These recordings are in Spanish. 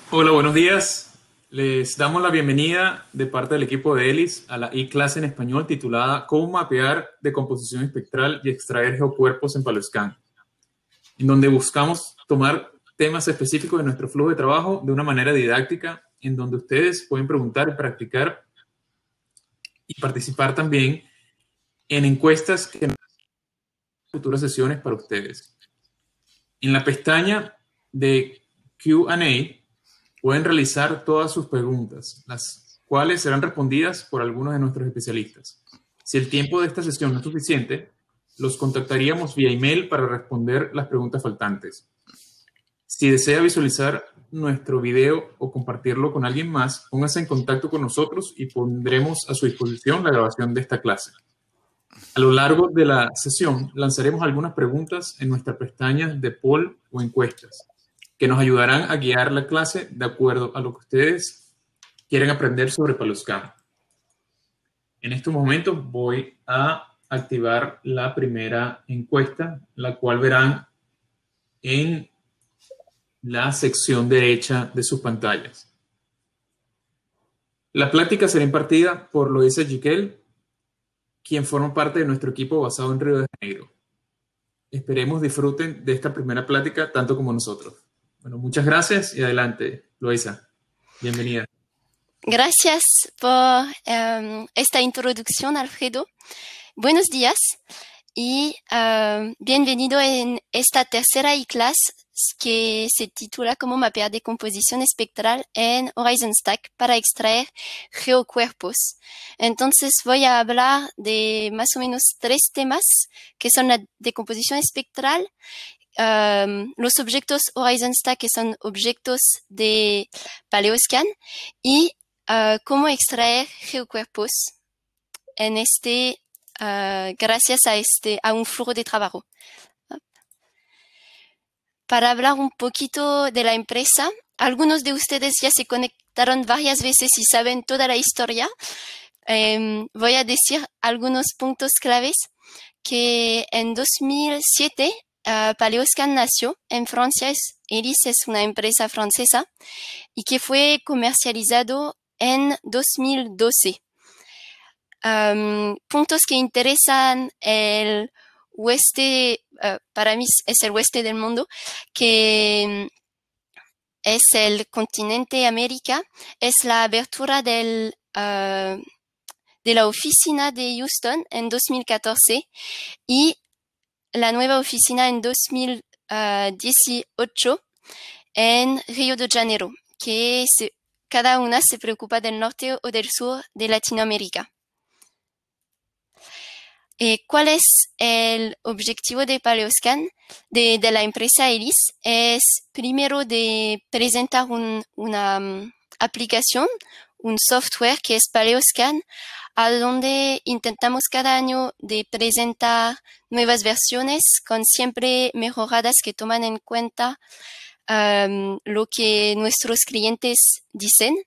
Hola, buenos días. Les damos la bienvenida de parte del equipo de ELIS a la e-clase en español titulada Cómo mapear decomposición espectral y extraer geocuerpos en PaleoScan, en donde buscamos tomar temas específicos de nuestro flujo de trabajo de una manera didáctica, en donde ustedes pueden preguntar, practicar y participar también en encuestas que en futuras sesiones para ustedes. En la pestaña de Q&A pueden realizar todas sus preguntas, las cuales serán respondidas por algunos de nuestros especialistas. Si el tiempo de esta sesión no es suficiente, los contactaríamos vía email para responder las preguntas faltantes. Si desea visualizar nuestro video o compartirlo con alguien más, póngase en contacto con nosotros y pondremos a su disposición la grabación de esta clase. A lo largo de la sesión lanzaremos algunas preguntas en nuestra pestaña de poll o encuestas que nos ayudarán a guiar la clase de acuerdo a lo que ustedes quieren aprender sobre PaleoScan. En estos momentos voy a activar la primera encuesta, la cual verán en la sección derecha de sus pantallas. La plática será impartida por Loisa Jiquel, quien forma parte de nuestro equipo basado en Río de Janeiro. Esperemos disfruten de esta primera plática tanto como nosotros. Bueno, muchas gracias y adelante, Loisa. Bienvenida. Gracias por esta introducción, Alfredo. Buenos días y bienvenido en esta tercera e-clase que se titula Cómo mapear decomposición espectral en Horizon Stack para extraer geocuerpos. Entonces voy a hablar de más o menos tres temas que son la decomposición espectral, los objetos Horizon Stack, que son objetos de PaleoScan, y cómo extraer geocuerpos en gracias a un flujo de trabajo. Para hablar un poquito de la empresa, algunos de ustedes ya se conectaron varias veces y saben toda la historia. Voy a decir algunos puntos claves que en 2007 PaleoScan nació en Francia. ELIS es una empresa francesa y que fue comercializado en 2012. Puntos que interesan el oeste, para mí es el oeste del mundo, que es el continente América, es la apertura de la oficina de Houston en 2014 y la nueva oficina en 2018 en Río de Janeiro, que cada una se preocupa del norte o del sur de Latinoamérica. ¿Cuál es el objetivo de PaleoScan, de la empresa ELIS? Es primero de presentar una aplicación, un software que es PaleoScan, a donde intentamos cada año de presentar nuevas versiones con siempre mejoradas que toman en cuenta lo que nuestros clientes dicen.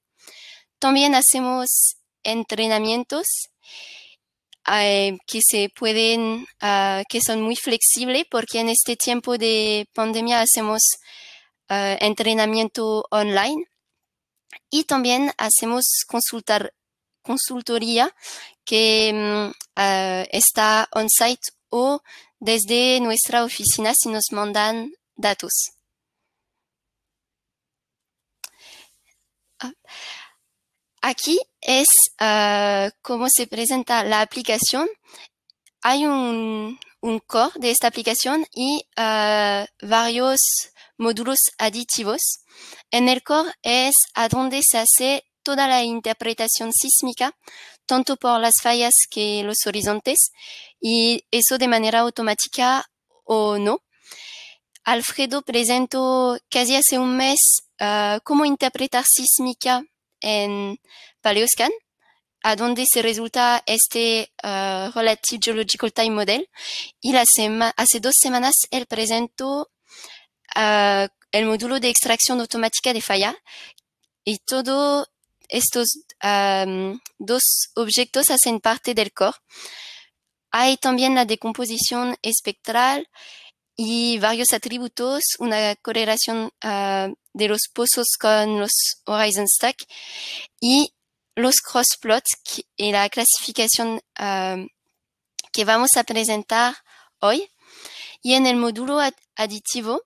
También hacemos entrenamientos que que son muy flexibles, porque en este tiempo de pandemia hacemos entrenamiento online y también hacemos consultoría que está on-site o desde nuestra oficina si nos mandan datos. Aquí es cómo se presenta la aplicación. Hay un core de esta aplicación y varios módulos aditivos. En el core es a donde se hace toda la interpretación sísmica, tanto por las fallas que los horizontes, y eso de manera automática o no. Alfredo presentó casi hace un mes cómo interpretar sísmica en PaleoScan, a donde se resulta Relative Geological Time Model, y hace 2 semanas él presentó el módulo de extracción automática de falla, y todos estos dos objetos hacen parte del core. Hay también la decomposición espectral y varios atributos, una correlación de los pozos con los Horizon Stack y los crossplots y la clasificación que vamos a presentar hoy. Y en el módulo aditivo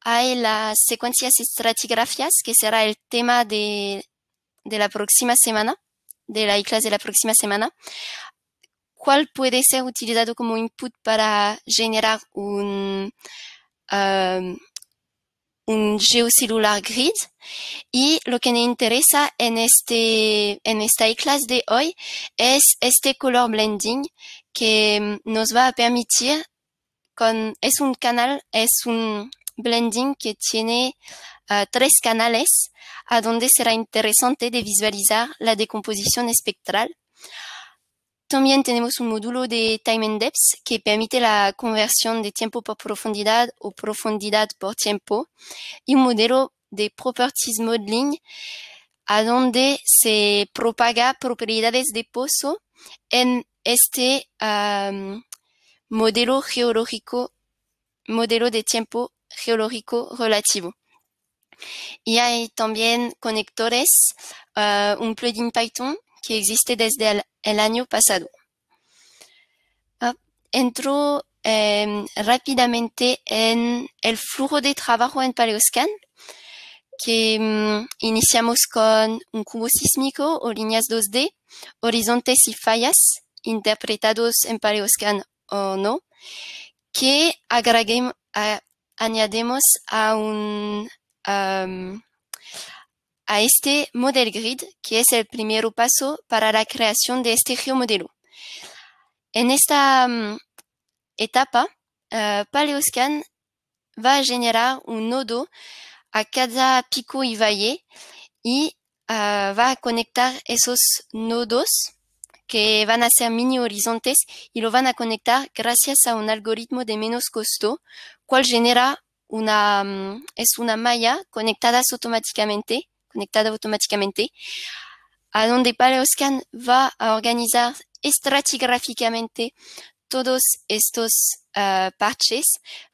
hay las secuencias estratigrafías, que será el tema de la próxima semana, de la clase de la próxima semana, cuál puede ser utilizado como input para generar un geocelular grid. Y lo que me interesa en esta clase de hoy es este color blending que nos va a permitir es un blending que tiene 3 canales, a donde será interesante de visualizar la decomposición espectral. También tenemos un módulo de Time and Depth que permite la conversión de tiempo por profundidad o profundidad por tiempo, y un modelo de Properties Modeling a donde se propaga propiedades de pozo en este modelo de tiempo geológico relativo. Y hay también conectores, un plugin Python que existe desde el año pasado. Entro rápidamente en el flujo de trabajo en Paleoscan, que iniciamos con un cubo sísmico o líneas 2D, horizontes y fallas interpretados en Paleoscan o no, que añadimos a este model grid, que es el primer paso para la creación de este geomodelo. En esta etapa, Paleoscan va a generar un nodo a cada pico y valle y va a conectar esos nodos que van a ser mini horizontes y lo van a conectar gracias a un algoritmo de menos costo, cual genera es una malla conectada automáticamente, a donde Paleoscan va a organizar estratigráficamente todos estos parches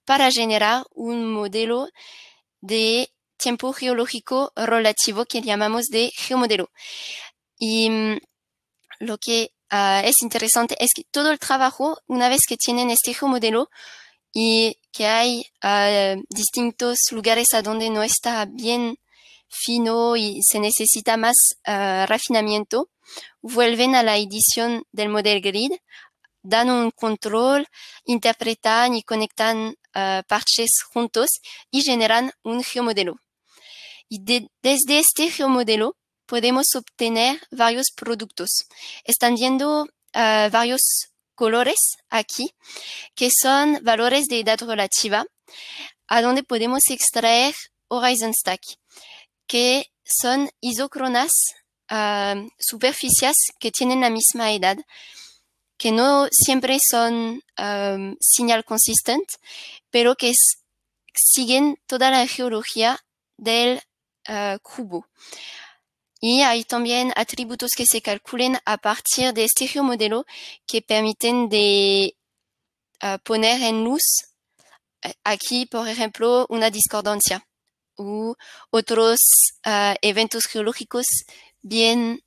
para generar un modelo de tiempo geológico relativo que llamamos de geomodelo. Y lo que es interesante es que todo el trabajo, una vez que tienen este geomodelo y que hay distintos lugares a donde no está bien fino y se necesita más refinamiento, vuelven a la edición del model grid, dan un control, interpretan y conectan parches juntos y generan un geomodelo. Y desde este geomodelo podemos obtener varios productos. Están viendo varios colores aquí, que son valores de edad relativa, a donde podemos extraer Horizon Stack, que son isócronas, superficies que tienen la misma edad, que no siempre son señal consistent, pero que siguen toda la geología del cubo. Y hay también atributos que se calculen a partir de este geomodelo que permiten de poner en luz aquí, por ejemplo, una discordancia u otros eventos geológicos bien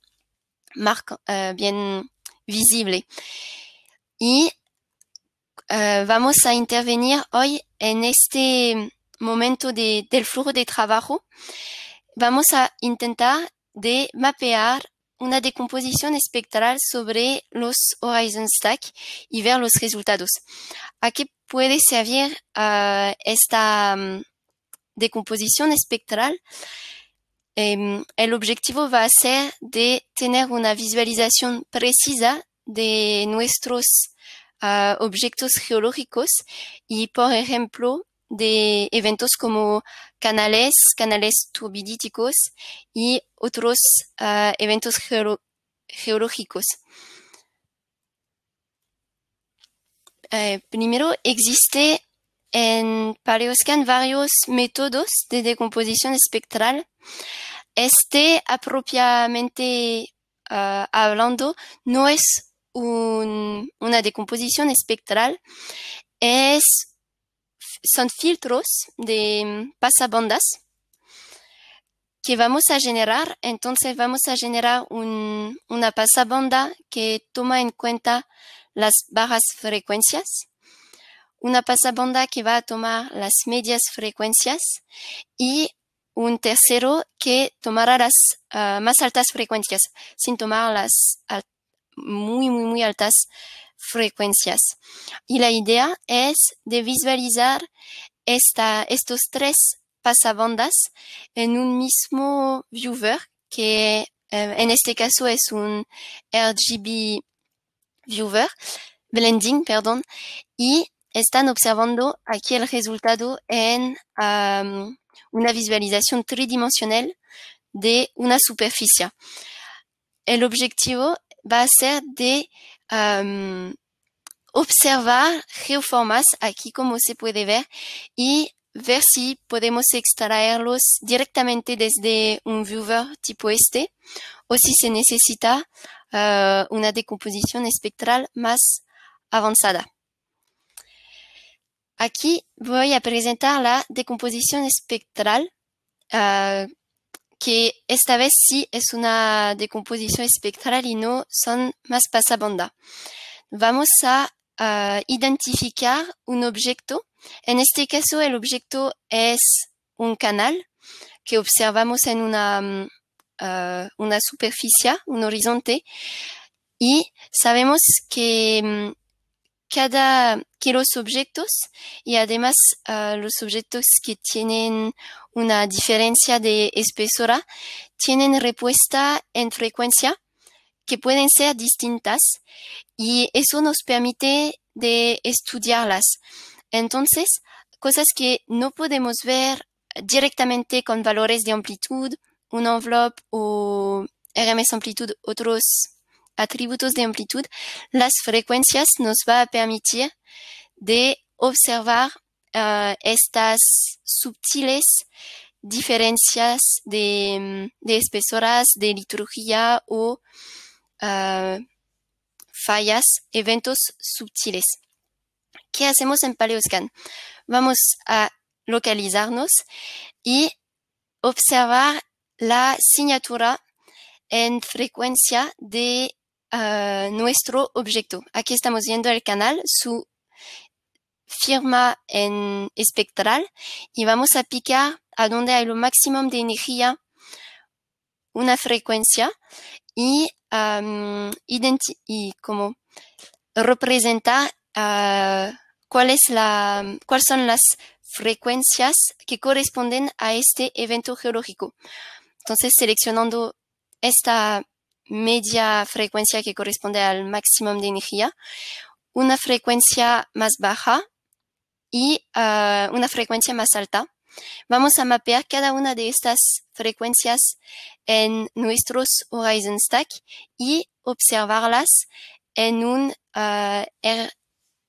visible. Y vamos a intervenir hoy en este momento del flujo de trabajo. Vamos a intentar de mapear una decomposición espectral sobre los Horizon Stack y ver los resultados. ¿A qué puede servir esta decomposición espectral? El objetivo va a ser de tener una visualización precisa de nuestros objetos geológicos y, por ejemplo, de eventos como canales turbidíticos y otros eventos geológicos. Primero, existe en Paleoscan varios métodos de decomposición espectral. Apropiadamente hablando, no es una decomposición espectral, es son filtros de pasabandas que vamos a generar. Entonces vamos a generar una pasabanda que toma en cuenta las bajas frecuencias, una pasabanda que va a tomar las medias frecuencias y un tercero que tomará las más altas frecuencias, sin tomar las muy altas frecuencias. Y la idea es de visualizar estos tres pasabandas en un mismo viewer, que en este caso es un RGB viewer, blending, perdón, y están observando aquí el resultado en una visualización tridimensional de una superficie. El objetivo va a ser de observar geoformas, aquí como se puede ver, y ver si podemos extraerlos directamente desde un viewer tipo este, o si se necesita una decomposición espectral más avanzada. Aquí voy a presentar la decomposición espectral, que esta vez sí es una decomposición espectral y no son más pasabanda. Vamos a identificar un objeto. En este caso, el objeto es un canal que observamos en una superficie, un horizonte, y sabemos que los objetos, y además los objetos que tienen una diferencia de espesora, tienen respuesta en frecuencia que pueden ser distintas, y eso nos permite de estudiarlas. Entonces, cosas que no podemos ver directamente con valores de amplitud, un envelope o RMS amplitud, otros atributos de amplitud, las frecuencias nos va a permitir de observar estas sutiles diferencias de espesoras, de liturgia o fallas, eventos sutiles. ¿Qué hacemos en Paleoscan? Vamos a localizarnos y observar la signatura en frecuencia de nuestro objeto. Aquí estamos viendo el canal, su firma en espectral, y vamos a picar a donde hay lo máximo de energía, una frecuencia, y como representar cuáles son las frecuencias que corresponden a este evento geológico. Entonces, seleccionando esta media frecuencia que corresponde al máximo de energía, una frecuencia más baja y una frecuencia más alta. Vamos a mapear cada una de estas frecuencias en nuestros Horizon Stack y observarlas en un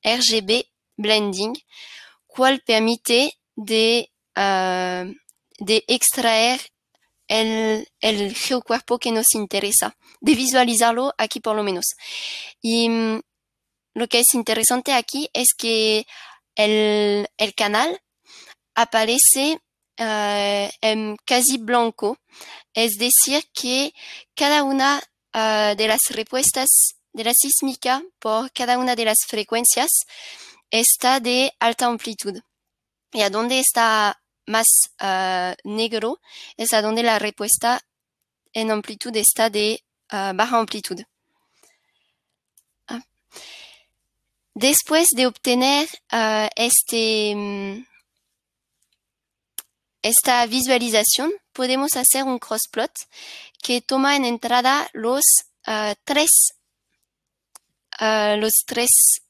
RGB blending, cual permite de extraer el geocuerpo que nos interesa, de visualizarlo aquí por lo menos. Y lo que es interesante aquí es que el canal aparece casi blanco, es decir que cada una de las respuestas de la sísmica por cada una de las frecuencias está de alta amplitud, y a donde está más negro es a donde la respuesta en amplitud está de baja amplitud. Después de obtener esta visualización, podemos hacer un crossplot que toma en entrada los tres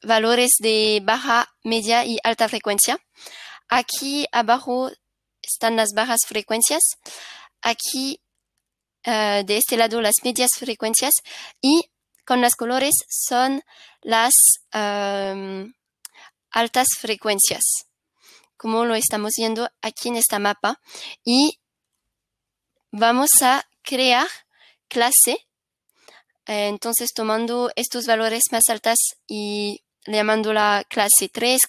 valores de baja, media y alta frecuencia. Aquí abajo están las bajas frecuencias, aquí de este lado las medias frecuencias, y con los colores son las altas frecuencias, como lo estamos viendo aquí en esta mapa. Y vamos a crear clase, entonces tomando estos valores más altas y llamándola clase 3,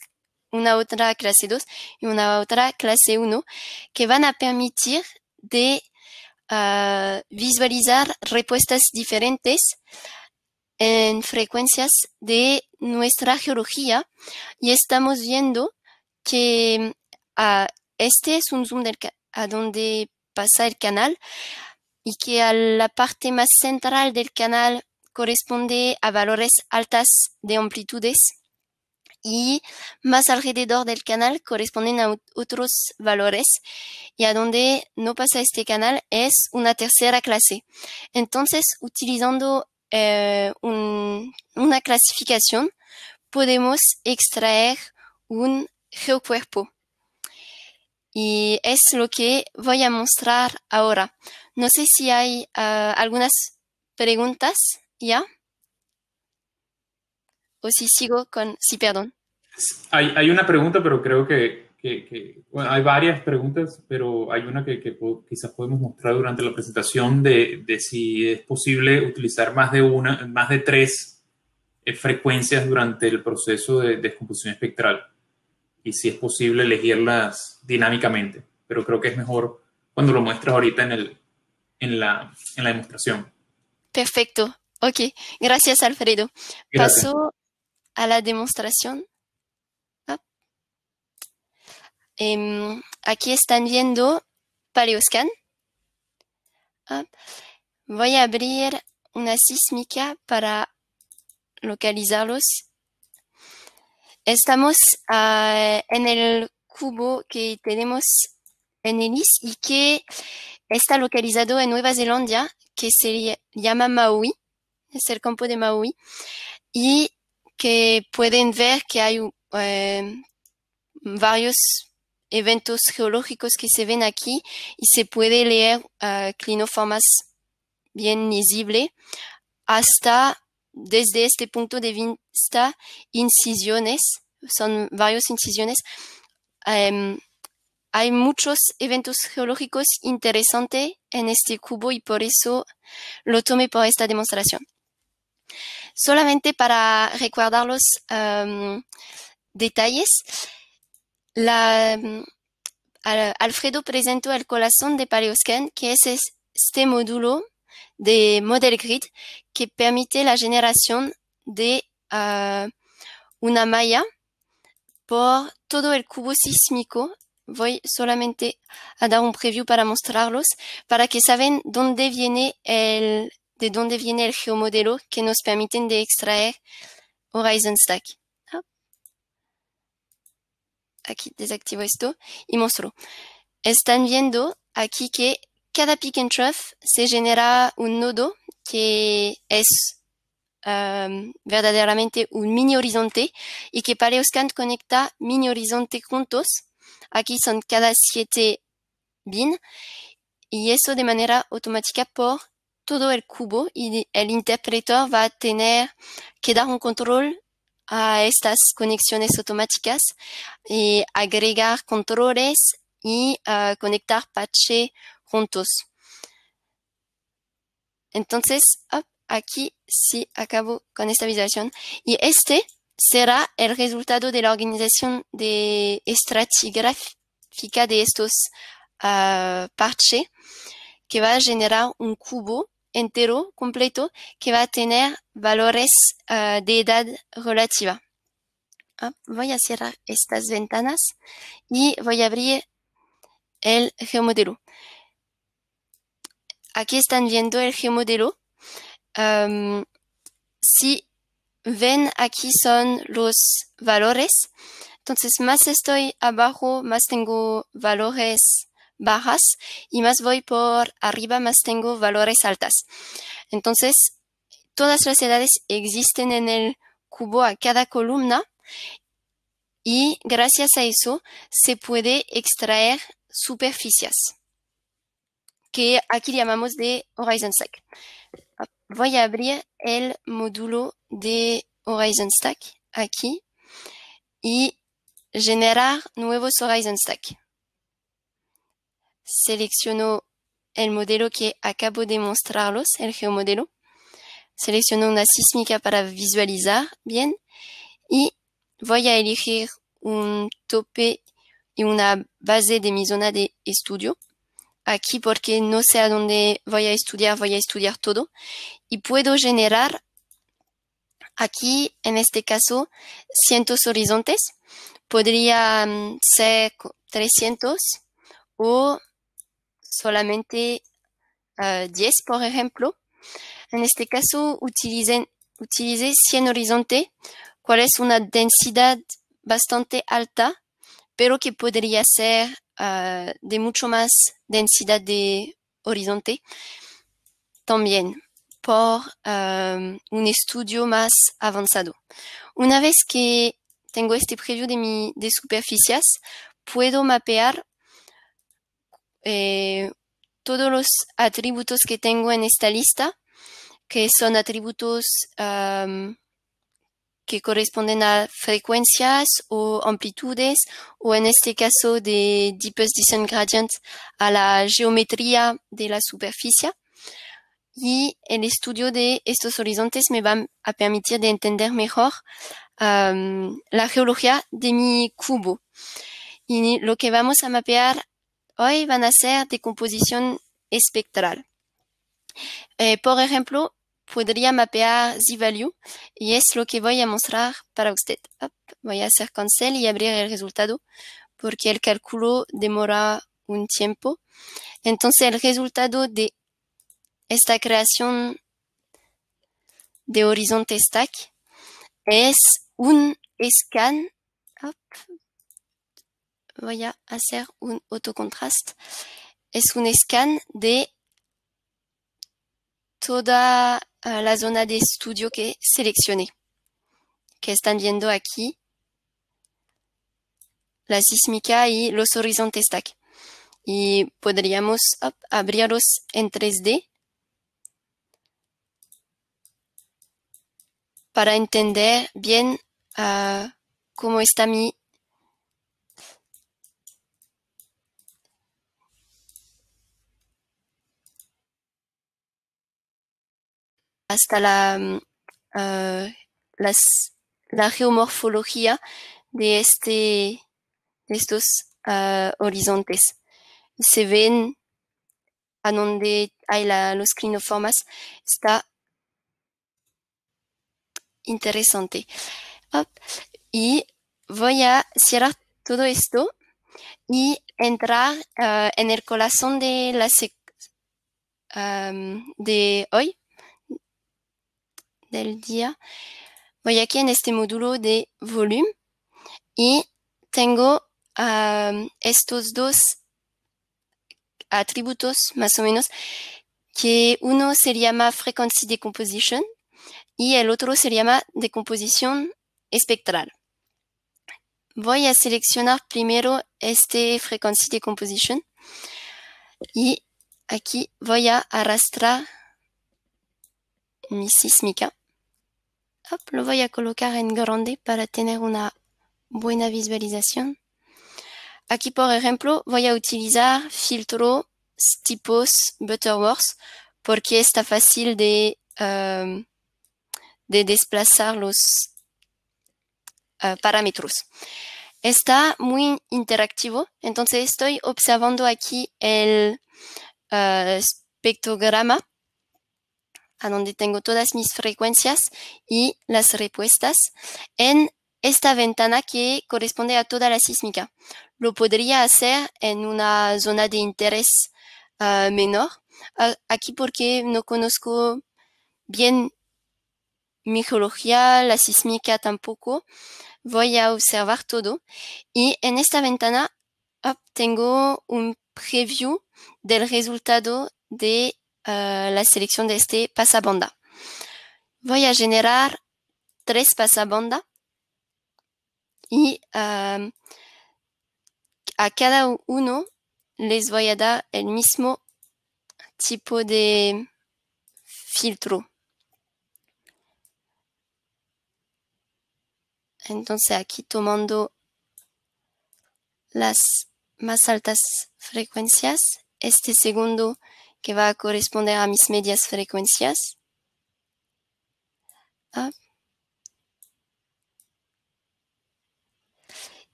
una otra clase 2 y una otra clase 1 que van a permitir de visualizar respuestas diferentes en frecuencias de nuestra geología y estamos viendo que este es un zoom a donde pasa el canal y que a la parte más central del canal corresponde a valores altas de amplitudes y más alrededor del canal corresponden a otros valores y a donde no pasa este canal es una tercera clase. Entonces, utilizando una clasificación, podemos extraer un geocuerpo. Y es lo que voy a mostrar ahora. No sé si hay algunas preguntas ya. O si sigo con... Sí, perdón. Hay una pregunta, pero creo bueno, hay varias preguntas, pero hay una que quizás podemos mostrar durante la presentación de si es posible utilizar más de tres frecuencias durante el proceso de descomposición espectral y si es posible elegirlas dinámicamente, pero creo que es mejor cuando lo muestras ahorita en la demostración. Perfecto. Ok. Gracias, Alfredo. Gracias. Paso a la demostración. Aquí están viendo Paleoscan. Voy a abrir una sísmica para localizarlos. Estamos en el cubo que tenemos en ELIS y que está localizado en Nueva Zelanda, que se llama Maui, es el campo de Maui, y que pueden ver que hay varios eventos geológicos que se ven aquí y se puede leer clinoformas bien visible hasta desde este punto de vista incisiones, son varios incisiones. Hay muchos eventos geológicos interesantes en este cubo y por eso lo tomé por esta demostración. Solamente para recordar los detalles, Alfredo presentó el corazón de Paleoscan, que es este módulo de Model Grid que permite la generación de una malla por todo el cubo sísmico. Voy solamente a dar un preview para mostrarlos, para que saben de dónde viene el geomodelo que nos permiten de extraer Horizon Stack. Aquí desactivo esto y muestro. Están viendo aquí que cada peak and trough se genera un nodo que es verdaderamente un mini horizonte y que Paleoscan conecta mini horizonte juntos. Aquí son cada 7 bin y eso de manera automática por todo el cubo y el interpretor va a tener que dar un control a estas conexiones automáticas y agregar controles y conectar patches juntos. Entonces, aquí sí acabo con esta visualización. Y este será el resultado de la organización de estratigráfica de estos parches, que va a generar un cubo entero, completo, que va a tener valores de edad relativa. Voy a cerrar estas ventanas y voy a abrir el geomodelo. Aquí están viendo el geomodelo. Si ven, aquí son los valores. Entonces, más estoy abajo, más tengo valores bajas y más voy por arriba, más tengo valores altas. Entonces, todas las edades existen en el cubo a cada columna y gracias a eso se puede extraer superficies que aquí llamamos de Horizon Stack. Voy a abrir el módulo de Horizon Stack aquí y generar nuevos Horizon Stack. Selecciono el modelo que acabo de mostrarlos, el geomodelo. Selecciono una sísmica para visualizar bien y voy a elegir un tope y una base de mi zona de estudio. Aquí porque no sé a dónde voy a estudiar todo. Y puedo generar aquí, en este caso, cientos horizontes. Podría ser 300 o solamente 10, por ejemplo. En este caso, utilicé 100 horizontes, cual es una densidad bastante alta, pero que podría ser de mucho más densidad de horizonte también por un estudio más avanzado. Una vez que tengo este preview de superficies, puedo mapear todos los atributos que tengo en esta lista, que son atributos que corresponden a frecuencias o amplitudes, o en este caso de deepest descent gradient a la geometría de la superficie. Y el estudio de estos horizontes me va a permitir de entender mejor la geología de mi cubo. Y lo que vamos a mapear hoy van a ser decomposición espectral. Por ejemplo, podría mapear Z-value y es lo que voy a mostrar para usted. Voy a hacer cancel y abrir el resultado porque el cálculo demora un tiempo. Entonces el resultado de esta creación de horizonte stack es un scan. Voy a hacer un autocontrast. Es un scan de toda la zona de estudio que seleccioné, que están viendo aquí, la sísmica y los horizontes stack. Y podríamos abrirlos en 3D para entender bien cómo está mi hasta la geomorfología de estos horizontes. Se ven a donde hay los clinoformas. Está interesante. Y voy a cerrar todo esto y entrar en el corazón de de hoy, del día. Voy aquí en este módulo de volumen y tengo estos dos atributos más o menos, que uno se llama frequency decomposition y el otro se llama decomposición espectral. Voy a seleccionar primero este frequency decomposition y aquí voy a arrastrar mi sísmica. Lo voy a colocar en grande para tener una buena visualización. Aquí, por ejemplo, voy a utilizar filtro tipos Butterworth porque está fácil de desplazar los parámetros. Está muy interactivo, entonces estoy observando aquí el espectrograma a donde tengo todas mis frecuencias y las respuestas en esta ventana que corresponde a toda la sísmica. Lo podría hacer en una zona de interés menor. Aquí porque no conozco bien mi geología, la sísmica tampoco. Voy a observar todo y en esta ventana tengo un preview del resultado de la selección de este pasabanda. Voy a generar 3 pasabanda y a cada uno les voy a dar el mismo tipo de filtro. Entonces aquí tomando las más altas frecuencias, este segundo que va a corresponder a mis medias frecuencias.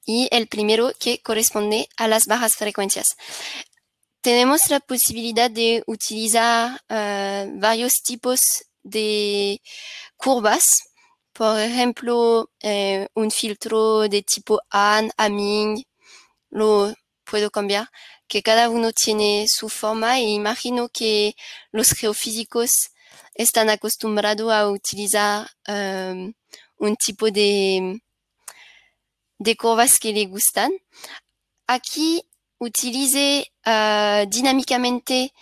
y el primero que corresponde a las bajas frecuencias. Tenemos la posibilidad de utilizar varios tipos de curvas. Por ejemplo, un filtro de tipo Hamming, lo puedo cambiar, que cada uno tiene su forma, e imagino que los geofísicos están acostumbrados a utilizar un tipo de curvas que les gustan. Aquí utilice dinámicamente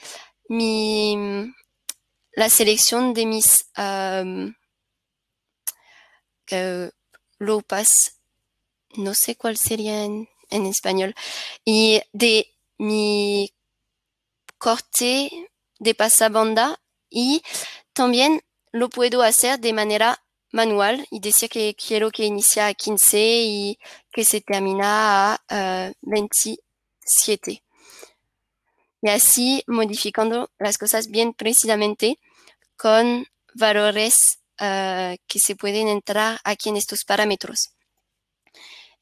la selección de mis low pass, no sé cuál sería en español, y de mi corte de pasabanda, y también lo puedo hacer de manera manual y decir que quiero que inicie a 15 y que se termina a 27. Y así modificando las cosas bien precisamente con valores que se pueden entrar aquí en estos parámetros.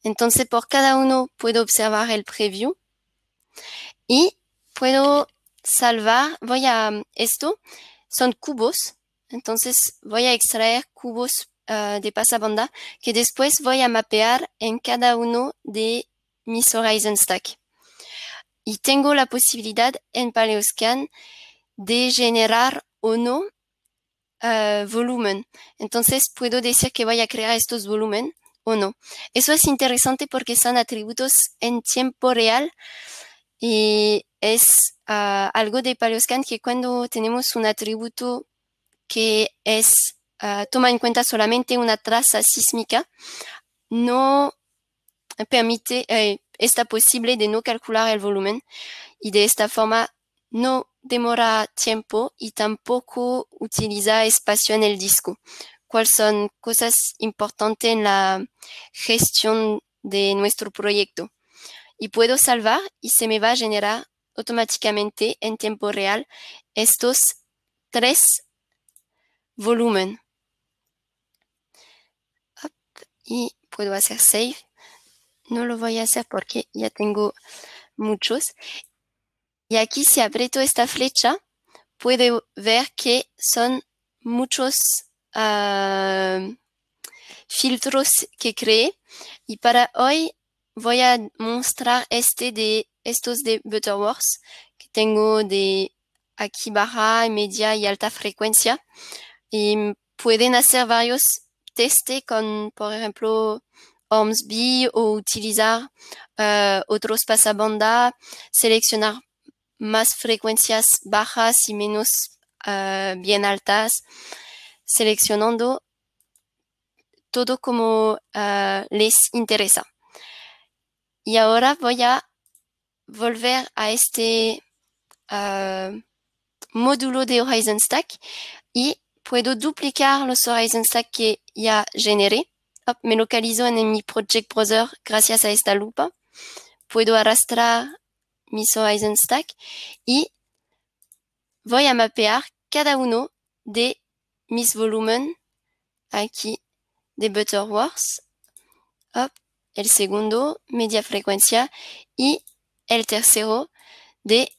Entonces, por cada uno puedo observar el preview y puedo salvar. Esto son cubos, entonces voy a extraer cubos de pasabanda que después voy a mapear en cada uno de mis Horizon Stack. Y tengo la posibilidad en Paleoscan de generar o no volumen. Entonces puedo decir que voy a crear estos volúmenes o no. Eso es interesante porque son atributos en tiempo real y es algo de Paleoscan que cuando tenemos un atributo que toma en cuenta solamente una traza sísmica, no permite, está posible de no calcular el volumen, y de esta forma no demora tiempo y tampoco utiliza espacio en el disco, cuáles son cosas importantes en la gestión de nuestro proyecto. Y puedo salvar y se me va a generar automáticamente en tiempo real estos 3 volúmenes. Y puedo hacer save. No lo voy a hacer porque ya tengo muchos. Y aquí, si aprieto esta flecha, puedo ver que son muchos filtros que creé. Y para hoy voy a mostrar estos de Butterworks, que tengo de aquí baja, media y alta frecuencia. Y pueden hacer varios testes con, por ejemplo, Ormsby, o utilizar otros pasabanda, seleccionar más frecuencias bajas y menos bien altas, seleccionando todo como les interesa. Y ahora voy a volver a este módulo de Horizon Stack y puedo duplicar los Horizon Stack que ya generé. Me localizo en mi Project Browser gracias a esta lupa. Puedo arrastrar mis Horizon Stack y voy a mapear cada uno de mis volúmenes aquí de Butterworks. El segundo, media frecuencia, y el tercero de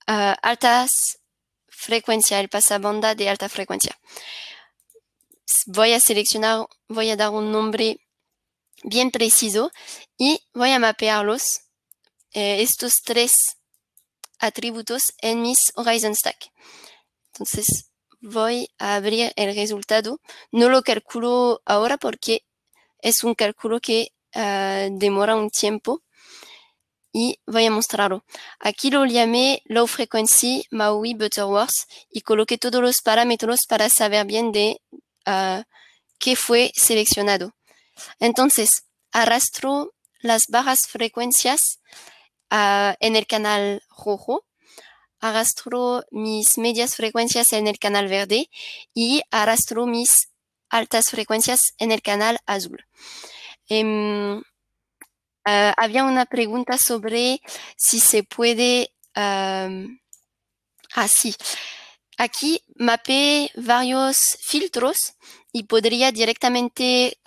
altas frecuencias, el pasabanda de alta frecuencia. Voy a seleccionar, voy a dar un nombre bien preciso y voy a mapearlos, estos 3 atributos en mis Horizon Stack. Entonces voy a abrir el resultado. No lo calculo ahora porque es un cálculo que demora un tiempo y voy a mostrarlo. Aquí lo llamé Low Frequency Maui Butterworks y coloqué todos los parámetros para saber bien de qué fue seleccionado. Entonces arrastro las bajas frecuencias en el canal rojo, arrastro mis medias frecuencias en el canal verde y arrastro mis altas frecuencias en el canal azul. Había una pregunta sobre si se puede así. Aquí mapeé varios filtros y podría directamente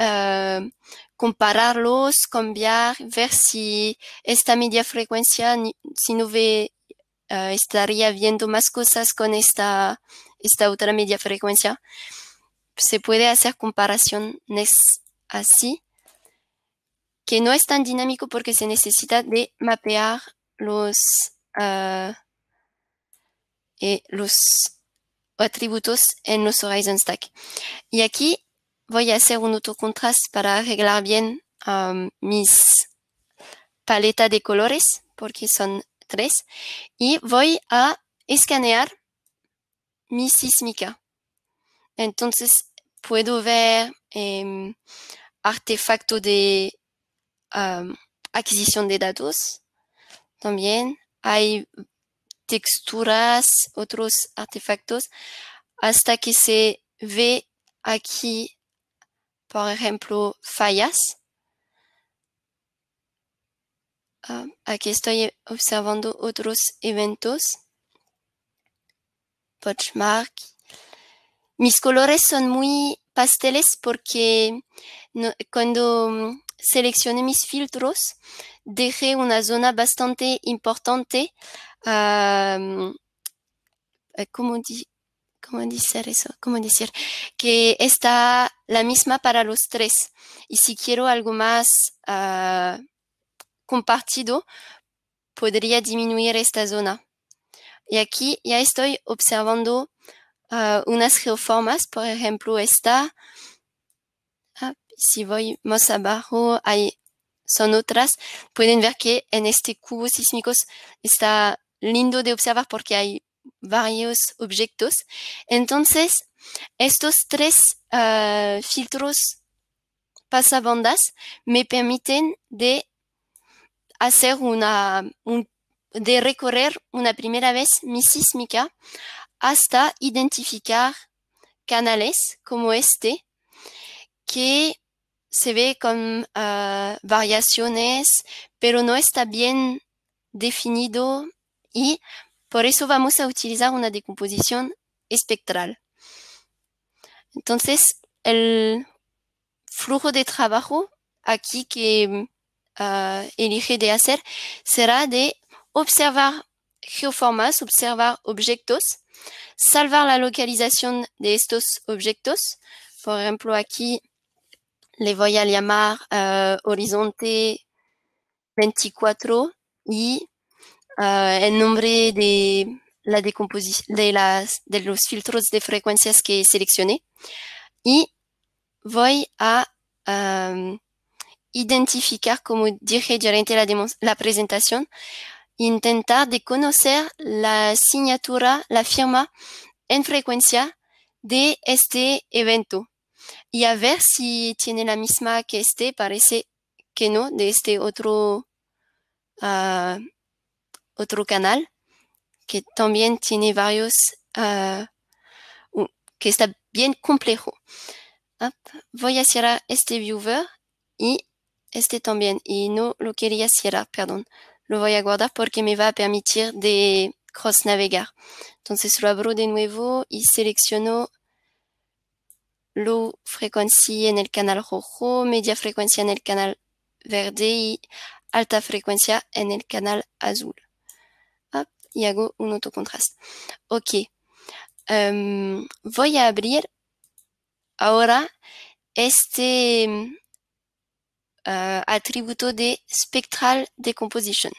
compararlos, cambiar, ver si esta media frecuencia, si no estaría viendo más cosas con esta otra media frecuencia. Se puede hacer comparaciones así, que no es tan dinámico porque se necesita de mapear los atributos en los Horizon Stack. Y aquí voy a hacer un autocontrast para arreglar bien mis paletas de colores, porque son 3, y voy a escanear mi sísmica. Entonces puedo ver artefacto de adquisición de datos. También hay texturas, otros artefactos, hasta que se ve aquí, por ejemplo, fallas. Aquí estoy observando otros eventos. Pochmark. Mis colores son muy pasteles porque cuando seleccioné mis filtros, dejé una zona bastante importante. ¿Cómo decir eso? ¿Cómo decir? Que está la misma para los 3. Y si quiero algo más compartido, podría disminuir esta zona. Y aquí ya estoy observando unas geoformas, por ejemplo esta. Si voy más abajo, son otras. Pueden ver que en este cubo sísmico está lindo de observar porque hay varios objetos. Entonces, estos 3 filtros pasabandas me permiten de hacer de recorrer una primera vez mi sísmica hasta identificar canales como este que se ve con variaciones, pero no está bien definido y por eso vamos a utilizar una decomposición espectral. Entonces, el flujo de trabajo aquí que elige de hacer será de observar geoformas, observar objetos, salvar la localización de estos objetos. Por ejemplo, aquí le voy a llamar horizonte 24 y el nombre de la decomposición de los filtros de frecuencias que seleccioné. Y voy a identificar, como dije durante la presentación, intentar de conocer la signatura, la firma en frecuencia de este evento. Y a ver si tiene la misma que este, parece que no, de este otro canal, que también tiene varios, que está bien complejo. Voy a cerrar este viewer y este también, y no lo quería cerrar, perdón. Lo voy a guardar porque me va a permitir de cross navegar. Entonces lo abro de nuevo y selecciono low frequency en el canal rojo, media frecuencia en el canal verde y alta frecuencia en el canal azul. Y hago un autocontrast. Ok. Voy a abrir ahora este atributo de Spectral Decomposition,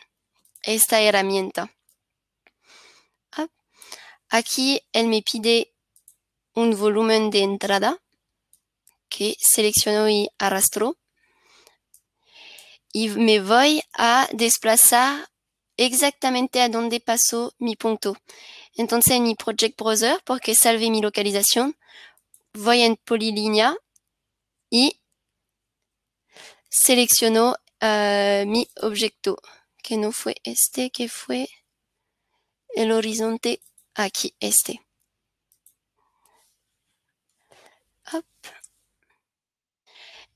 esta herramienta. Aquí él me pide un volumen de entrada que selecciono y arrastro. Y me voy a desplazar exactamente a donde pasó mi punto. Entonces en mi Project Browser, porque salvé mi localización, voy en polilínea y selecciono mi objeto, que no fue este, que fue el horizonte aquí, este. Hop.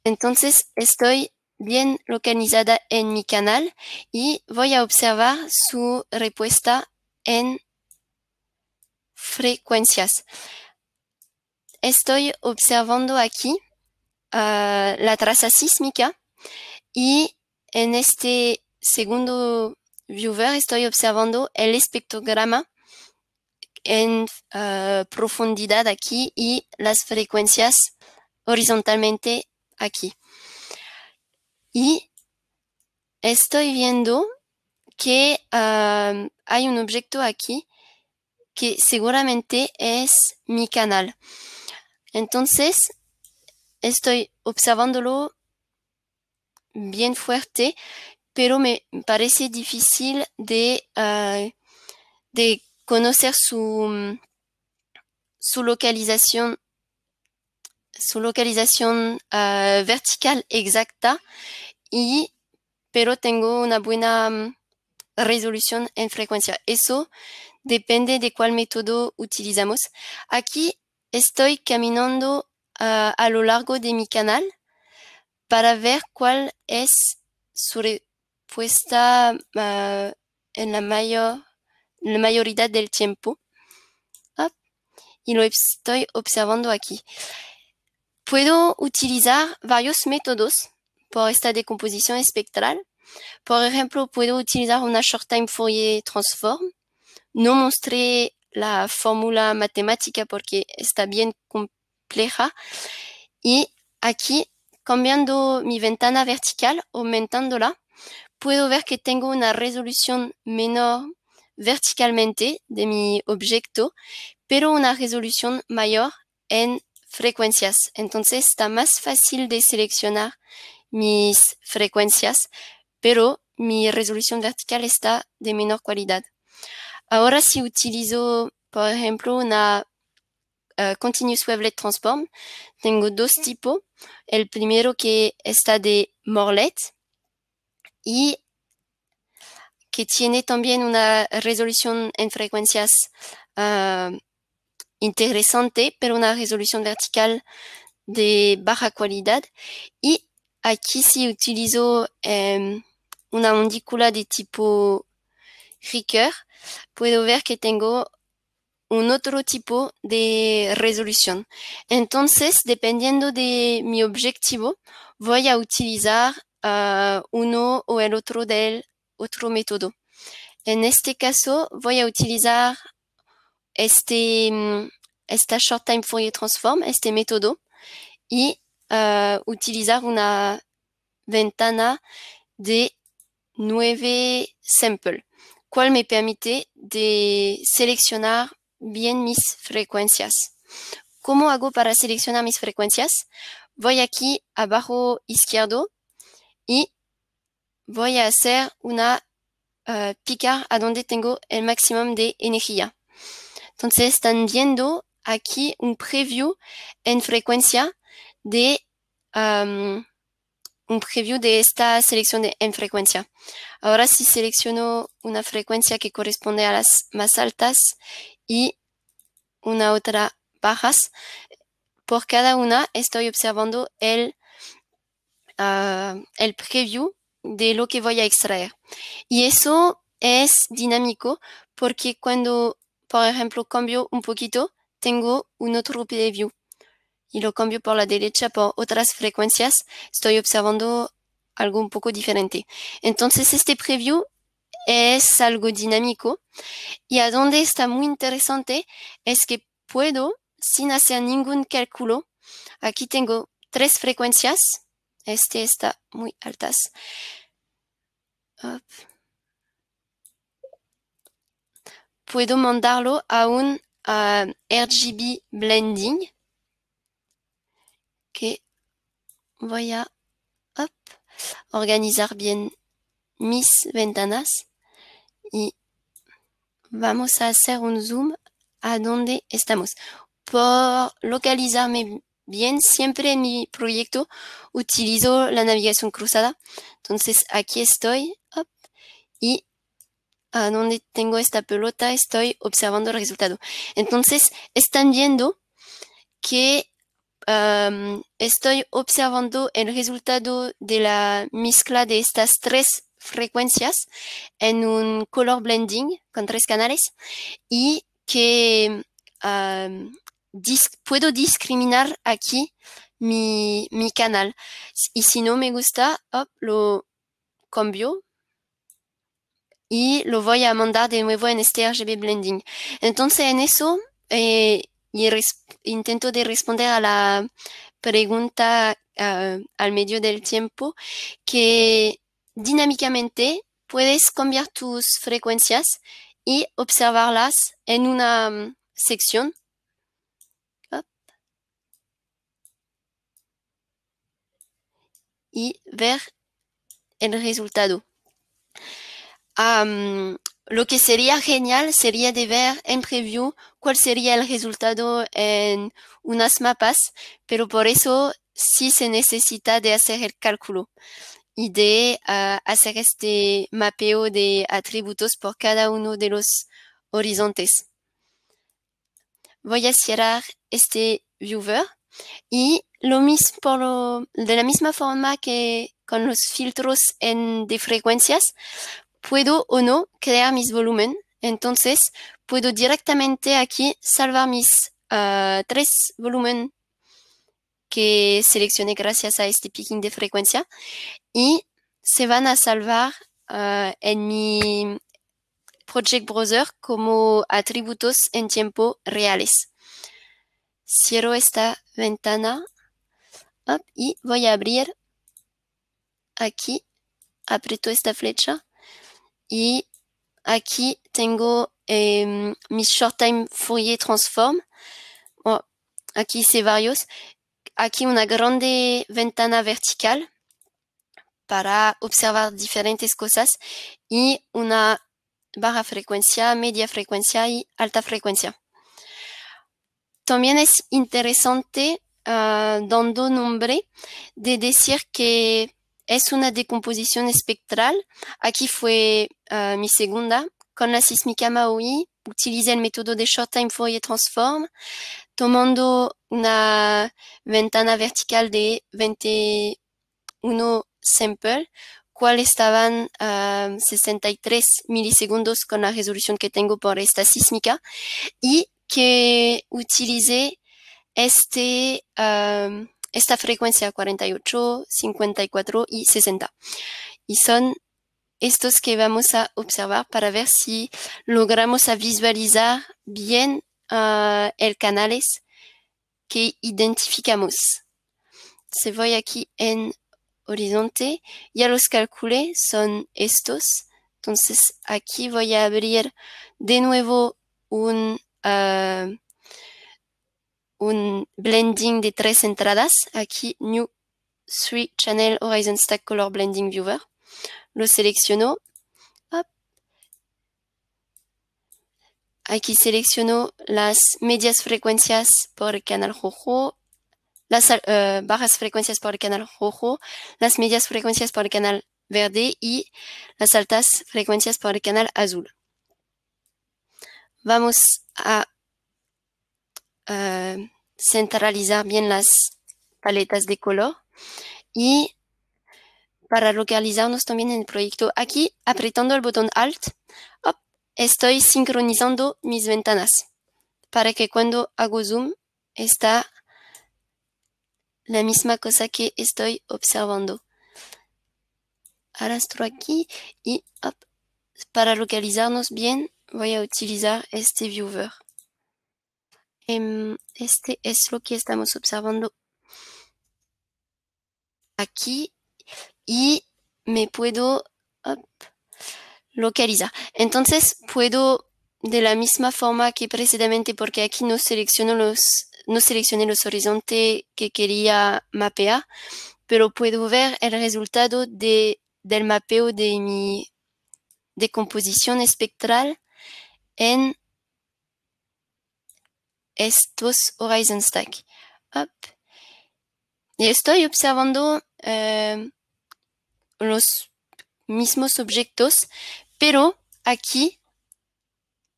Entonces estoy bien localizada en mi canal y voy a observar su respuesta en frecuencias. Estoy observando aquí la traza sísmica y en este segundo viewer estoy observando el espectrograma en profundidad aquí y las frecuencias horizontalmente aquí. Y estoy viendo que hay un objeto aquí que seguramente es mi canal. Entonces, estoy observándolo bien fuerte, pero me parece difícil de conocer su localización vertical exacta, pero tengo una buena resolución en frecuencia. Eso depende de cuál método utilizamos. Aquí estoy caminando a lo largo de mi canal para ver cuál es su respuesta en la mayoría del tiempo. Y lo estoy observando aquí. Puedo utilizar varios métodos por esta decomposición espectral. Por ejemplo, puedo utilizar una short-time Fourier transform. No mostré la fórmula matemática porque está bien compleja. Y aquí, cambiando mi ventana vertical, aumentándola, puedo ver que tengo una resolución menor verticalmente de mi objeto, pero una resolución mayor en frecuencias. Entonces está más fácil de seleccionar mis frecuencias, pero mi resolución vertical está de menor calidad. Ahora si utilizo, por ejemplo, una Continuous Wavelet Transform, tengo dos tipos. El primero que está de Morlet y que tiene también una resolución en frecuencias interesante, pero una resolución vertical de baja calidad. Y aquí sí utilizo una undícula de tipo Ricoeur, puedo ver que tengo un otro tipo de resolución. Entonces, dependiendo de mi objetivo, voy a utilizar uno o el otro del otro método. En este caso, voy a utilizar esta Short Time Fourier Transform, este método, y utilizar una ventana de 9 samples, cual me permite de seleccionar bien mis frecuencias. ¿Cómo hago para seleccionar mis frecuencias? Voy aquí abajo izquierdo y voy a hacer una picar a donde tengo el máximo de energía. Entonces están viendo aquí un preview en frecuencia de un preview de esta selección en frecuencia. Ahora si selecciono una frecuencia que corresponde a las más altas y una otra bajas, por cada una estoy observando el preview de lo que voy a extraer. Y eso es dinámico porque cuando, por ejemplo, cambio un poquito, tengo un otro preview y lo cambio por la derecha por otras frecuencias, estoy observando algo un poco diferente. Entonces este preview es algo dinámico y a donde está muy interesante es que puedo, sin hacer ningún cálculo, aquí tengo 3 frecuencias, este está muy altas. Puedo mandarlo a un RGB blending que voy a organizar bien mis ventanas y vamos a hacer un zoom a donde estamos. Por localizarme bien, siempre en mi proyecto utilizo la navegación cruzada. Entonces aquí estoy y a donde tengo esta pelota estoy observando el resultado. Entonces están viendo que estoy observando el resultado de la mezcla de estas 3 frecuencias en un color blending con 3 canales y que puedo discriminar aquí mi canal. Y si no me gusta, lo cambio y lo voy a mandar de nuevo en este RGB Blending. Entonces en eso intento de responder a la pregunta al medio del tiempo, que dinámicamente puedes cambiar tus frecuencias y observarlas en una sección. Y ver el resultado. Lo que sería genial sería de ver en preview cuál sería el resultado en unas mapas, pero por eso sí se necesita de hacer el cálculo y de hacer este mapeo de atributos por cada uno de los horizontes. Voy a cerrar este viewer y lo mismo de la misma forma que con los filtros de frecuencias, puedo o no crear mis volumen. Entonces, puedo directamente aquí salvar mis 3 volumen que seleccioné gracias a este picking de frecuencia y se van a salvar en mi Project Browser como atributos en tiempo reales. Cierro esta ventana y voy a abrir aquí, aprieto esta flecha y aquí tengo mi Short Time Fourier Transform. Aquí hice varios. Aquí una grande ventana vertical para observar diferentes cosas y una baja frecuencia, media frecuencia y alta frecuencia. También es interesante dando nombre de decir que es una decomposición espectral. Aquí fue mi segunda. Con la sísmica Maui, utilicé el método de Short Time Fourier Transform, tomando una ventana vertical de 21 samples, cual estaban 63 milisegundos con la resolución que tengo por esta sísmica, y que utilicé esta frecuencia 48, 54 y 60. Y son estos que vamos a observar para ver si logramos a visualizar bien el canales que identificamos. Si voy aquí en horizonte, ya los calculé, son estos. Entonces aquí voy a abrir de nuevo un blending de 3 entradas. Aquí, New 3 Channel Horizon Stack Color Blending Viewer. Lo selecciono. Aquí selecciono las medias frecuencias por el canal rojo, las bajas frecuencias por el canal rojo, las medias frecuencias por el canal verde y las altas frecuencias por el canal azul. Vamos a centralizar bien las paletas de color y para localizarnos también en el proyecto, aquí apretando el botón Alt, estoy sincronizando mis ventanas para que cuando hago zoom está la misma cosa que estoy observando. Arrastro aquí y para localizarnos bien voy a utilizar este viewer. Este es lo que estamos observando aquí y me puedo localizar. Entonces puedo de la misma forma que precisamente, porque aquí no seleccioné los horizontes que quería mapear, pero puedo ver el resultado del mapeo de mi decomposición espectral en estos Horizon Stack. Y estoy observando los mismos objetos, pero aquí,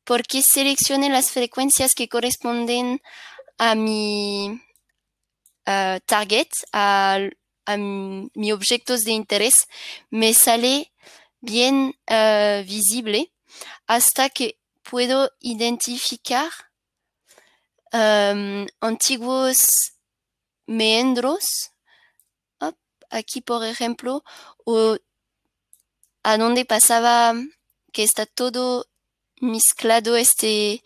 porque seleccioné las frecuencias que corresponden a mi target, a mis objetos de interés, me sale bien visible hasta que puedo identificar antiguos meandros. Aquí, por ejemplo, o a donde pasaba que está todo mezclado este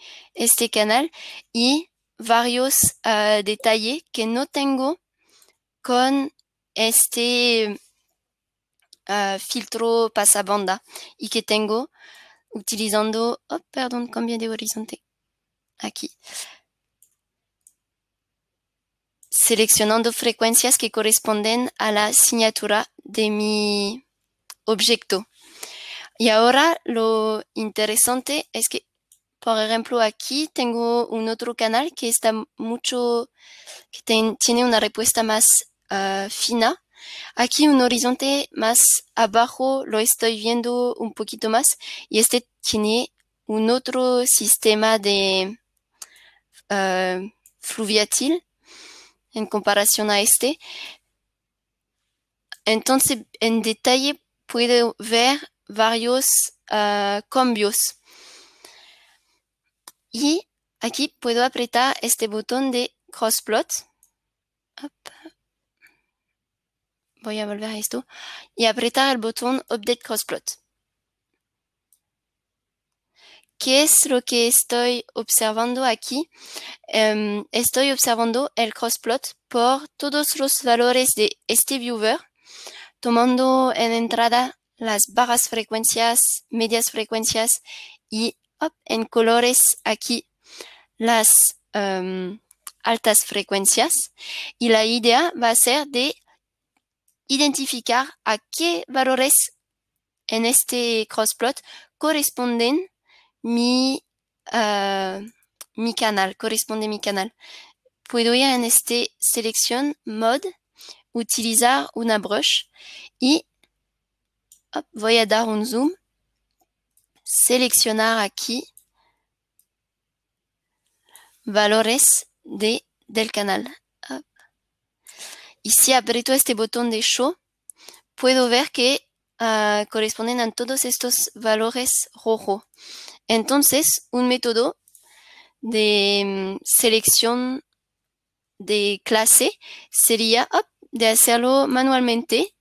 canal y varios detalles que no tengo con este filtro pasabanda y que tengo utilizando, perdón, cambio de horizonte, aquí, seleccionando frecuencias que corresponden a la asignatura de mi objeto. Y ahora lo interesante es que, por ejemplo, aquí tengo un otro canal que está tiene una respuesta más fina. Aquí un horizonte más abajo lo estoy viendo un poquito más y este tiene un otro sistema de fluviatil en comparación a este. Entonces, en detalle puedo ver varios cambios. Y aquí puedo apretar este botón de crossplot. Voy a volver a esto. Y apretar el botón Update Crossplot. ¿Qué es lo que estoy observando aquí? Estoy observando el crossplot por todos los valores de este viewer, tomando en entrada las bajas frecuencias, medias frecuencias y en colores aquí las altas frecuencias. Y la idea va a ser de identificar a qué valores en este crossplot corresponden mi canal, Puedo ir en este selección mode, utilizar una brush y voy a dar un zoom, seleccionar aquí valores del canal. Y si aprieto este botón de show, puedo ver que corresponden a todos estos valores rojo. Entonces, un método de selección de clase sería de hacerlo manualmente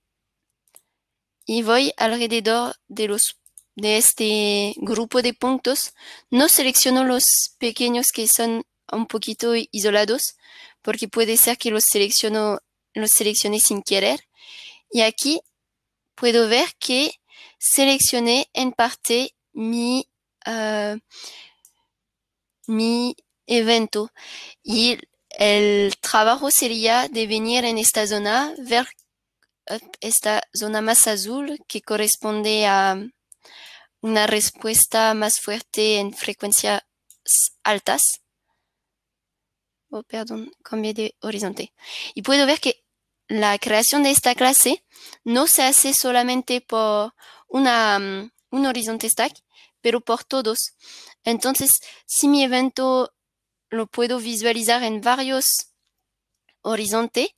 y voy alrededor de este grupo de puntos. No selecciono los pequeños que son un poquito isolados porque puede ser que los seleccione sin querer. Y aquí puedo ver que seleccioné en parte mi evento y el trabajo sería de venir en esta zona, ver esta zona más azul que corresponde a una respuesta más fuerte en frecuencias altas. Perdón, cambié de horizonte. Y puedo ver que la creación de esta clase no se hace solamente por un horizonte stack, pero por todos. Entonces, si mi evento lo puedo visualizar en varios horizontes,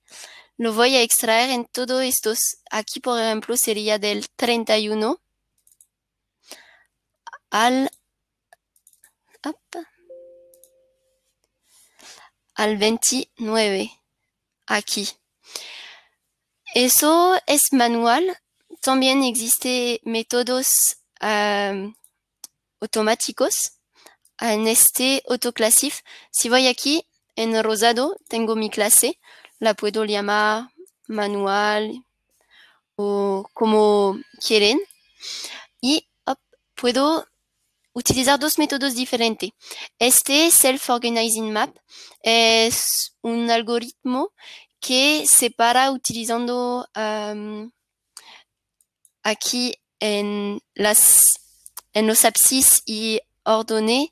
lo voy a extraer en todos estos. Aquí, por ejemplo, sería del 31 al 29. Aquí. Eso es manual. También existen métodos automáticos. En este autoclassif, si voy aquí en rosado, tengo mi clase. La puedo llamar manual o como quieren. Y puedo utilizar dos métodos diferentes. Este Self-Organizing Map es un algoritmo que separa utilizando aquí en los abscis y ordené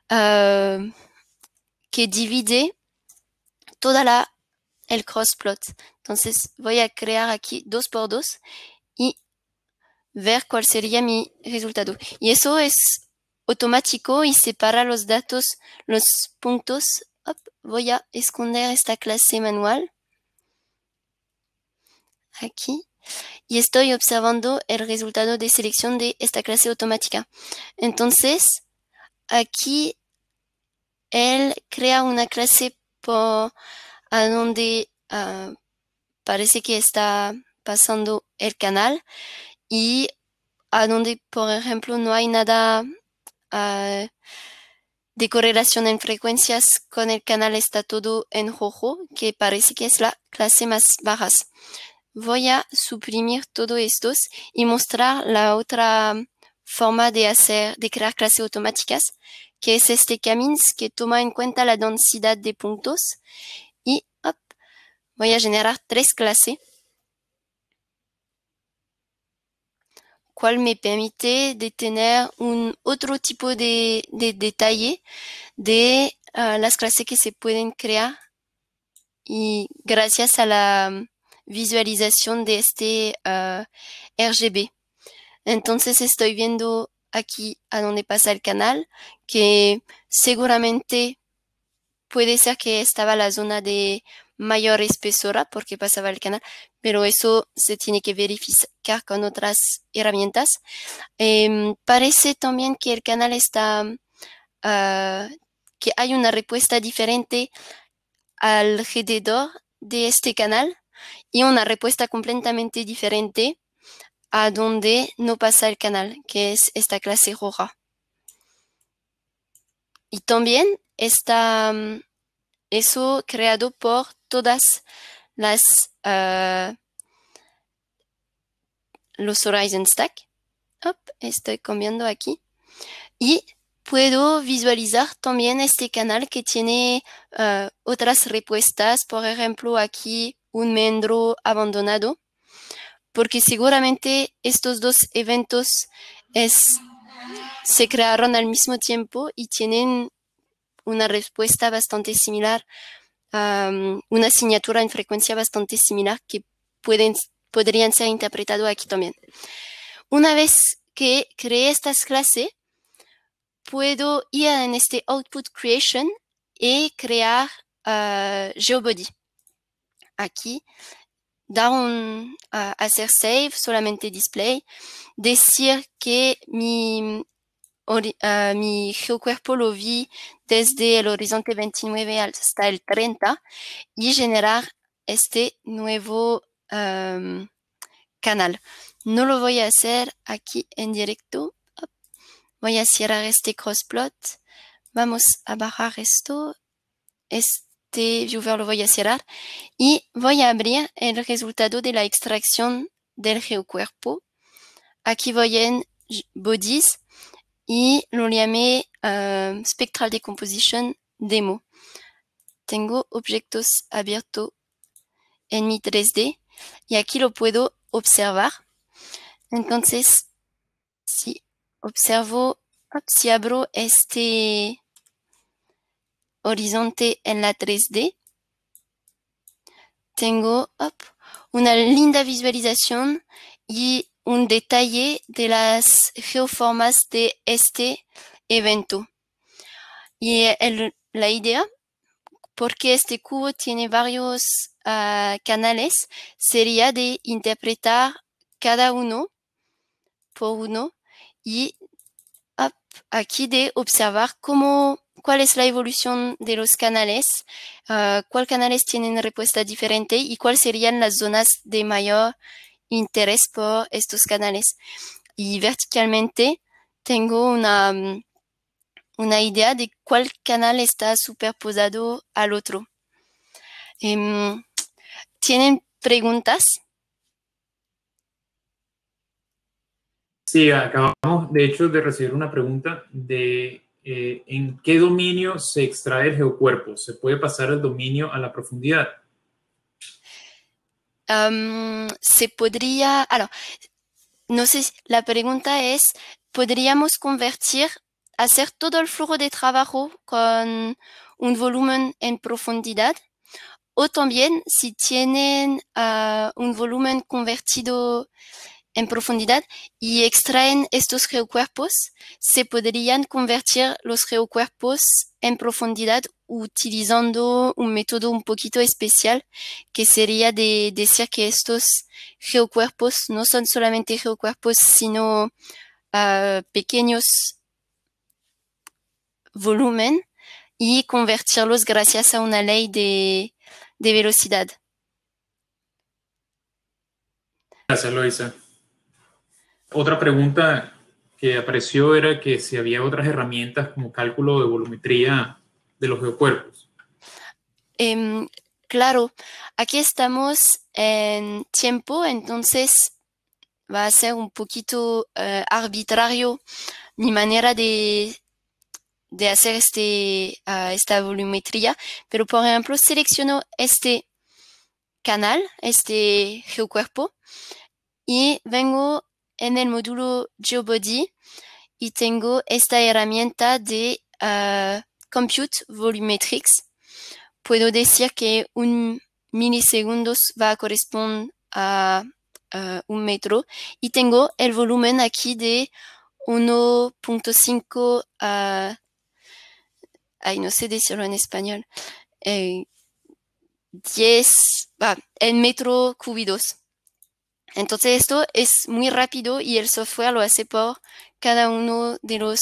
que divide toda el crossplot. Entonces voy a crear aquí 2x2 y ver cuál sería mi resultado. Y eso es automático y separa los datos, los puntos. Voy a esconder esta clase manual aquí y estoy observando el resultado de selección de esta clase automática. Entonces, aquí él crea una clase a donde parece que está pasando el canal, y a donde, por ejemplo, no hay nada de correlación en frecuencias con el canal, está todo en rojo, que parece que es la clase más baja. Voy a suprimir todos estos y mostrar la otra forma de crear clases automáticas, que es este Camins, que toma en cuenta la densidad de puntos. Y voy a generar 3 clases, cual me permite de tener un otro tipo de detalle de las clases que se pueden crear, y gracias a la visualización de este RGB. Entonces estoy viendo aquí a donde pasa el canal, que seguramente puede ser que estaba la zona de mayor espesora porque pasaba el canal, pero eso se tiene que verificar con otras herramientas. Parece también que el canal está, que hay una respuesta diferente alrededor de este canal y una respuesta completamente diferente a donde no pasa el canal, que es esta clase roja. Y también está eso creado por todas las los Horizon Stack. Estoy cambiando aquí. Y puedo visualizar también este canal que tiene otras respuestas. Por ejemplo, aquí un meandro abandonado, porque seguramente estos dos eventos se crearon al mismo tiempo y tienen una respuesta bastante similar, una asignatura en frecuencia bastante similar, que podrían ser interpretados aquí también. Una vez que creé estas clases, puedo ir en este Output Creation y crear GeoBody. Aquí, hacer Save, solamente Display, decir que mi geocuerpo lo vi desde el horizonte 29 hasta el 30 y generar este nuevo canal. No lo voy a hacer aquí en directo. Voy a cerrar este crossplot. Vamos a bajar esto. Este viewer lo voy a cerrar y voy a abrir el resultado de la extracción del geocuerpo. Aquí voy en Bodies y lo llamé Spectral Decomposition Demo. Tengo objetos abiertos en mi 3D y aquí lo puedo observar. Entonces, si observo, si abro este horizonte en la 3D, tengo una linda visualización y un detalle de las geoformas de este evento. Y la idea, porque este cubo tiene varios canales, sería de interpretar cada uno por uno y aquí de observar cuál es la evolución de los canales, cuáles canales tienen respuesta diferente y cuáles serían las zonas de mayor interés por estos canales. Y verticalmente tengo una idea de cuál canal está superposado al otro. ¿Tienen preguntas? Sí, acabamos de hecho de recibir una pregunta de ¿en qué dominio se extrae el geocuerpo? ¿Se puede pasar el dominio a la profundidad? Se podría, no sé, la pregunta es, ¿podríamos hacer todo el flujo de trabajo con un volumen en profundidad? O también, si tienen un volumen convertido en profundidad y extraen estos geocuerpos, se podrían convertir los geocuerpos en profundidad utilizando un método un poquito especial, que sería de decir que estos geocuerpos no son solamente geocuerpos, sino pequeños volumen, y convertirlos gracias a una ley de velocidad. Gracias, Loisa. Otra pregunta que apareció era que si había otras herramientas como cálculo de volumetría de los geocuerpos. Claro, aquí estamos en tiempo, entonces va a ser un poquito arbitrario mi manera de hacer esta volumetría, pero por ejemplo selecciono este canal, este geocuerpo, y vengo en el módulo GeoBody y tengo esta herramienta de Compute Volumetrics. Puedo decir que un milisegundos va a corresponder a 1 metro y tengo el volumen aquí de 1.5 no sé decirlo en español, 10 en metro cúbidos. Entonces esto es muy rápido y el software lo hace por cada uno de los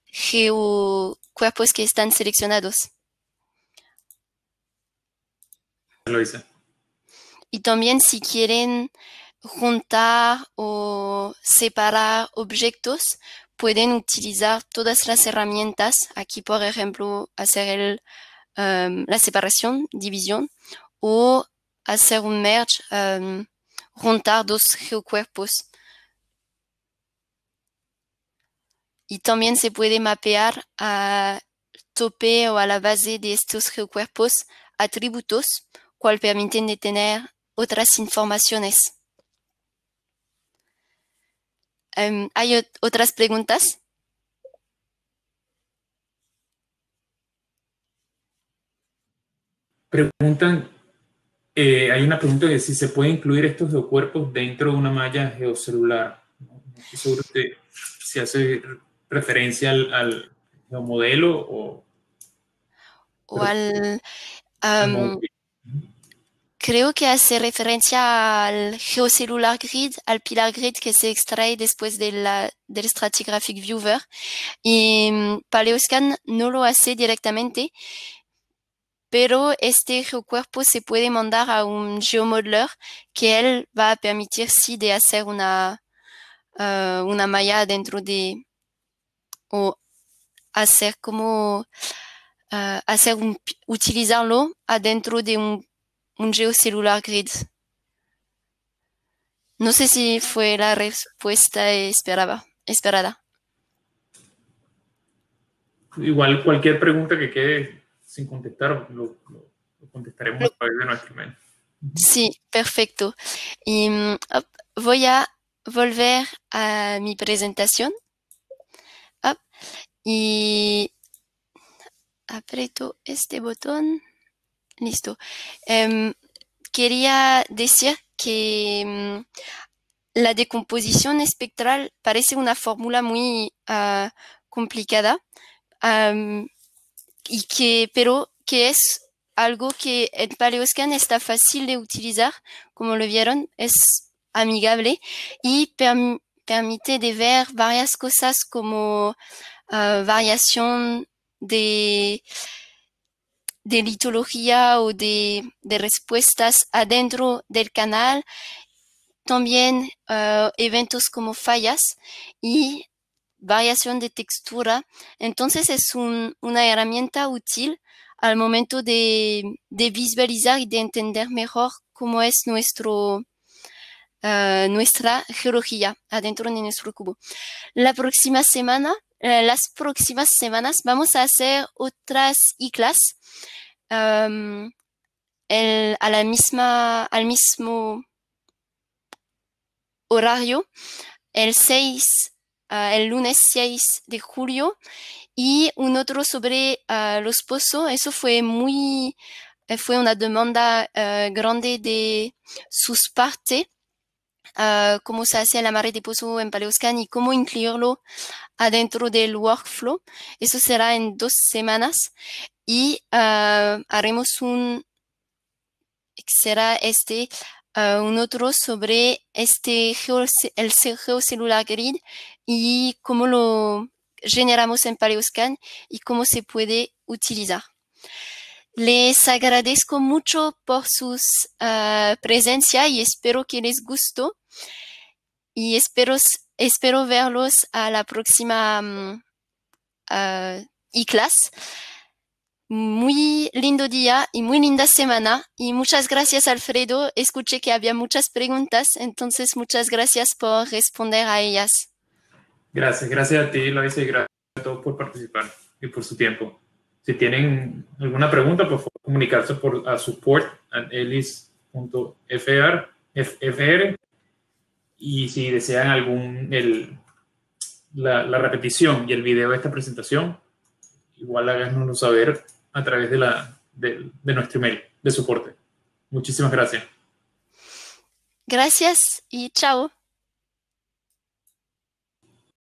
geocuerpos que están seleccionados. Loisa. Y también si quieren juntar o separar objetos, pueden utilizar todas las herramientas. Aquí, por ejemplo, hacer la separación, división, o hacer un merge, juntar dos geocuerpos. Y también se puede mapear a tope o a la base de estos geocuerpos atributos, cual permiten de tener otras informaciones. ¿Hay otras preguntas? Preguntan, hay una pregunta de si se puede incluir estos geocuerpos dentro de una malla geocelular. No estoy seguro si hace referencia al geomodelo O al, al móvil. creo que hace referencia al geocelular grid, al pilar grid que se extrae después del Stratigraphic Viewer. Y Paleoscan no lo hace directamente, pero este geocuerpo se puede mandar a un geomodeler que él va a permitir sí de hacer una malla dentro de, o hacer como, utilizarlo adentro de un geocelular grid. No sé si fue la respuesta esperada. Igual cualquier pregunta que quede sin contestar, lo contestaremos a través de nuestro email. Sí, perfecto. Y voy a volver a mi presentación. Y aprieto este botón. Listo. Quería decir que la decomposición espectral parece una fórmula muy complicada, pero que es algo que en Paleoscan está fácil de utilizar, como lo vieron, es amigable y permite de ver varias cosas como variación de litología o de respuestas adentro del canal, también eventos como fallas y variación de textura. Entonces es una herramienta útil al momento de visualizar y de entender mejor cómo es nuestra geología adentro de nuestro cubo. Las próximas semanas vamos a hacer otras ICLAS al mismo horario, el lunes 6 de julio, y un otro sobre los pozos. Eso fue fue una demanda grande de sus partes, cómo se hace el amarre de pozo en Paleoscan y cómo incluirlo adentro del workflow. Eso será en 2 semanas y haremos será un otro sobre el geocelular grid y cómo lo generamos en Paleoscan y cómo se puede utilizar. Les agradezco mucho por sus presencia y espero que les gustó. Y espero verlos a la próxima e-class. Muy lindo día y muy linda semana. Y muchas gracias, Alfredo. Escuché que había muchas preguntas, entonces muchas gracias por responder a ellas. Gracias a ti, Loisa, y gracias a todos por participar y por su tiempo. Si tienen alguna pregunta, por favor, comunicarse a support@elis.fr. Y si desean la repetición y el video de esta presentación, igual háganoslo saber a través de nuestro email de soporte. Muchísimas gracias. Gracias y chao.